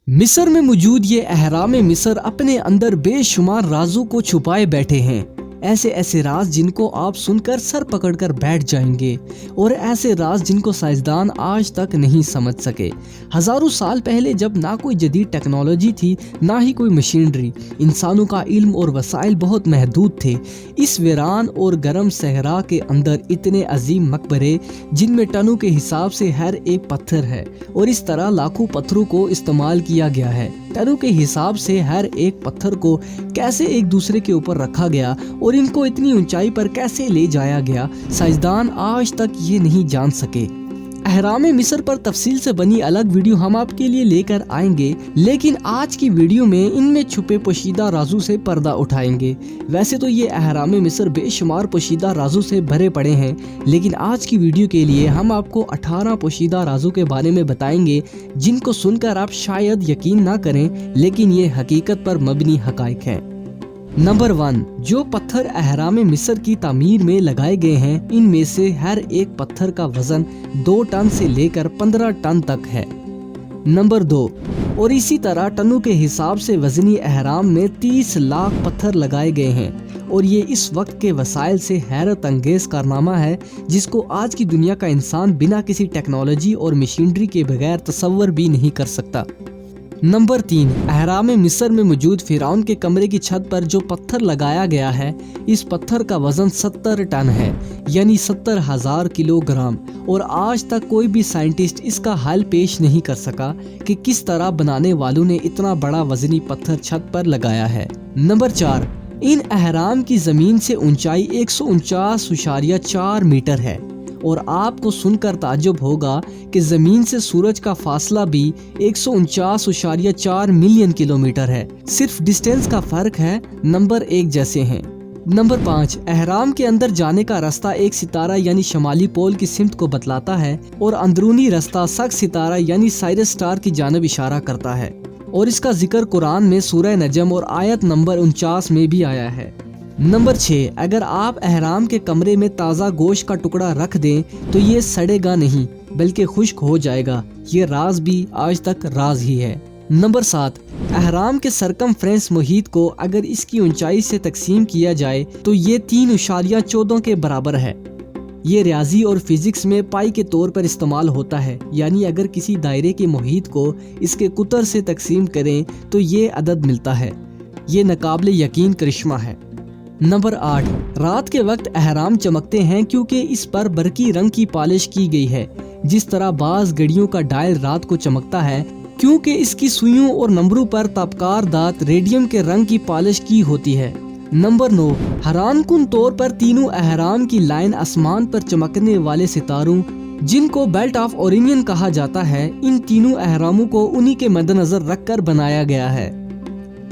मिस्र में मौजूद ये अहराम मिस्र अपने अंदर बेशुमार राजों को छुपाए बैठे हैं। ऐसे ऐसे राज जिनको आप सुनकर सर पकड़कर बैठ जाएंगे और ऐसे राज जिनको साइंसदान आज तक नहीं समझ सके। हजारों साल पहले जब ना कोई जदीद टेक्नोलॉजी थी ना ही कोई मशीनरी, इंसानों का इल्म और वसाइल बहुत महदूद थे। इस वीरान और गर्म सहरा के अंदर इतने अजीम मकबरे जिनमें टनों के हिसाब से हर एक पत्थर है और इस तरह लाखों पत्थरों को इस्तेमाल किया गया है। टनों के हिसाब से हर एक पत्थर को कैसे एक दूसरे के ऊपर रखा गया और इनको इतनी ऊंचाई पर कैसे ले जाया गया, साइंसदान आज तक ये नहीं जान सके। अहराम मिस्र पर तफसील से बनी अलग वीडियो हम आपके लिए लेकर आएंगे, लेकिन आज की वीडियो में इनमें छुपे पोशीदा राजों से पर्दा उठाएंगे। वैसे तो ये अहराम मिस्र बेशुमार पोशीदा राजों से भरे पड़े हैं, लेकिन आज की वीडियो के लिए हम आपको 18 पोशीदा राजों के बारे में बताएंगे जिनको सुनकर आप शायद यकीन ना करें, लेकिन ये हकीकत पर मबनी हकाइक हैं। नंबर 1, जो पत्थर अहराम मिस्र की तामीर में लगाए गए हैं, इनमें से हर एक पत्थर का वजन 2 टन से लेकर 15 टन तक है। नंबर 2, और इसी तरह टनों के हिसाब से वजनी अहराम में 30 लाख पत्थर लगाए गए हैं और ये इस वक्त के वसाइल से हैरत अंगेज कारनामा है जिसको आज की दुनिया का इंसान बिना किसी टेक्नोलॉजी और मशीनरी के बगैर तसव्वुर भी नहीं कर सकता। नंबर 3, अहराम मिस्र में मौजूद फिरौन के कमरे की छत पर जो पत्थर लगाया गया है, इस पत्थर का वजन 70 टन है, यानी 70,000 किलोग्राम, और आज तक कोई भी साइंटिस्ट इसका हल पेश नहीं कर सका कि किस तरह बनाने वालों ने इतना बड़ा वजनी पत्थर छत पर लगाया है। नंबर 4, इन अहराम की जमीन से ऊंचाई 149.4 मीटर है और आपको सुनकर ताज्जुब होगा कि जमीन से सूरज का फासला भी 149.4 मिलियन किलोमीटर है। सिर्फ डिस्टेंस का फर्क है, नंबर 1 जैसे हैं। नंबर 5, अहराम के अंदर जाने का रास्ता एक सितारा यानी शमाली पोल की सिमत को बतलाता है और अंदरूनी रास्ता सक्स सितारा यानी साइरस स्टार की जानब इशारा करता है और इसका जिक्र कुरान में सूरह नजम और आयत नंबर 49 में भी आया है। नंबर 6, अगर आप अहराम के कमरे में ताज़ा गोश्त का टुकड़ा रख दें तो ये सड़ेगा नहीं बल्कि खुश्क हो जाएगा। ये राज भी आज तक राज ही है। नंबर 7, अहराम के सरकमफ्रेंस मुहीत को अगर इसकी ऊंचाई से तकसीम किया जाए तो ये 3.14 के बराबर है। ये रियाजी और फिजिक्स में पाई के तौर पर इस्तेमाल होता है, यानी अगर किसी दायरे के मुहीत को इसके कुतर से तकसीम करें तो ये अदद मिलता है। ये नाकाबिल यकीन करिश्मा है। नंबर 8, रात के वक्त अहराम चमकते हैं क्योंकि इस पर बरकी रंग की पॉलिश की गई है। जिस तरह बाज घड़ियों का डायल रात को चमकता है क्योंकि इसकी सुइयों और नंबरों पर ताबकार दांत रेडियम के रंग की पॉलिश की होती है। नंबर 9, हैरानकुन तौर पर तीनों अहराम की लाइन आसमान पर चमकने वाले सितारों जिनको बेल्ट ऑफ ओरियन कहा जाता है, इन तीनों अहरामों को उन्हीं के मद्देनजर रखकर बनाया गया है।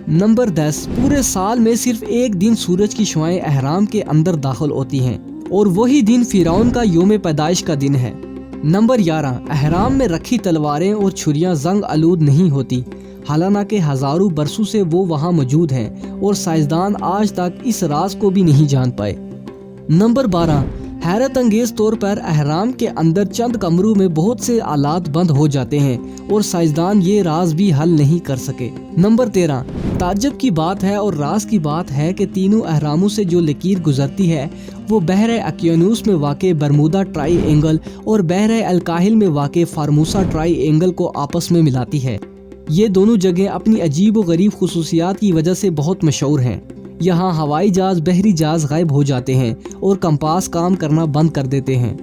नंबर 10, पूरे साल में सिर्फ एक दिन सूरज की शुआएं अहराम के अंदर दाखिल होती हैं और वही दिन फिरौन का योम पैदाइश का दिन है। नंबर 11, अहराम में रखी तलवारें और छुरियां जंग आलूद नहीं होती, हालांकि हजारों बरसों से वो वहां मौजूद हैं और साइंसदान आज तक इस राज को भी नहीं जान पाए। नंबर 12, हैरत अंगेज तौर पर अहराम के अंदर चंद कमरों में बहुत से आलात बंद हो जाते हैं और साइंसदान ये राज भी हल नहीं कर सके। नंबर 13, ताज्जुब की बात है और राज की बात है कि तीनों अहरामों से जो लकीर गुजरती है वो बहर अक्यानूस में वाक़े बरमूदा ट्राई एंगल और बहर अलकाहिल में वाक़े फार्मूसा ट्राई एंगल को आपस में मिलाती है। ये दोनों जगह अपनी अजीब व गरीब खुसूसियात की वजह से बहुत मशहूर हैं। यहाँ हवाई जहाज बहरी जहाज गायब हो जाते हैं और कंपास काम करना बंद कर देते हैं।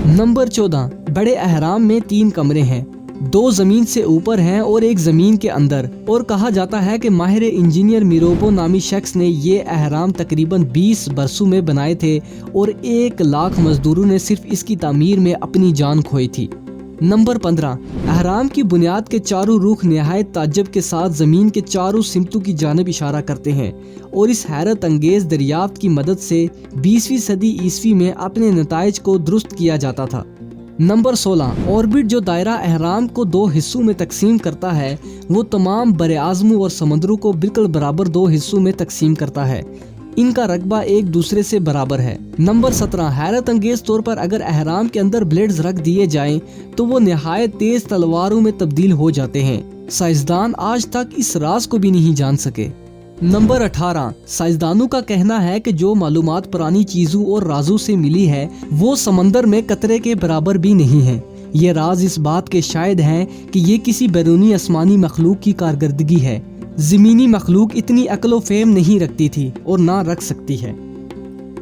नंबर 14, बड़े अहराम में 3 कमरे हैं, 2 जमीन से ऊपर हैं और एक जमीन के अंदर, और कहा जाता है कि माहिर इंजीनियर मिरोबो नामी शख्स ने ये अहराम तकरीबन 20 बरसों में बनाए थे और 1 लाख मजदूरों ने सिर्फ इसकी तामीर में अपनी जान खोई थी। नंबर 15, अहराम की बुनियाद के चारों रुख निहायत ताज्जुब के साथ जमीन के चारों सिमतों की जानब इशारा करते हैं और इस हैरत अंगेज दरियाफ्त की मदद से 20वीं सदी ईस्वी में अपने नताइज को दुरुस्त किया जाता था। नंबर 16, ऑर्बिट जो दायरा अहराम को 2 हिस्सों में तकसीम करता है वो तमाम बरे आज़मों और समंदरों को बिल्कुल बराबर 2 हिस्सों में तकसीम करता है। ان کا رقبہ ایک دوسرے سے برابر ہے۔ نمبر 17، حیرت انگیز طور پر اگر احرام کے اندر بلیڈز رکھ دیے جائیں تو وہ نہایت تیز تلواروں میں تبدیل ہو جاتے ہیں۔ سائنسدان آج تک اس راز کو بھی نہیں جان سکے۔ نمبر 18، سائنسدانوں کا کہنا ہے کہ جو معلومات پرانی چیزوں اور رازوں سے ملی ہے وہ سمندر میں قطرے کے برابر بھی نہیں ہے۔ یہ راز اس بات کے شاہد ہیں کہ یہ کسی بیرونی آسمانی مخلوق کی کارکردگی ہے۔ زمینی مخلوق اتنی عقل و فہم نہیں رکھتی تھی اور نہ رکھ سکتی ہے۔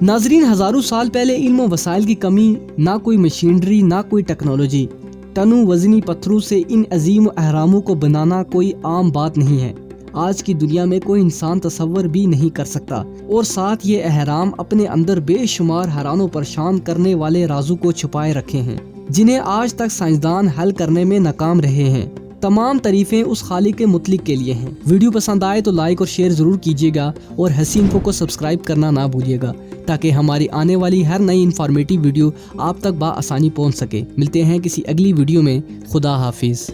ناظرین، ہزاروں سال پہلے علم و وسائل کی کمی، نہ کوئی مشینری، نہ کوئی ٹیکنالوجی، ٹنوں وزنی پتھروں سے ان عظیم اہراموں کو بنانا کوئی عام بات نہیں ہے۔ آج کی دنیا میں کوئی انسان تصور بھی نہیں کر سکتا، اور ساتھ یہ اہرام اپنے اندر بے شمار حیران و پریشان کرنے والے رازوں کو چھپائے رکھے ہیں جنہیں آج تک سائنسدان حل کرنے میں ناکام رہے ہیں۔ تمام تعریفیں اس خالق مطلق کے لیے ہیں۔ ویڈیو پسند آئے تو لائک اور شیئر ضرور کیجیے گا، اور حسی انفو کو سبسکرائب کرنا نہ بھولیے گا تاکہ ہماری آنے والی ہر نئی انفارمیٹیو ویڈیو آپ تک بآسانی پہنچ سکے۔ ملتے ہیں کسی اگلی ویڈیو میں۔ خدا حافظ۔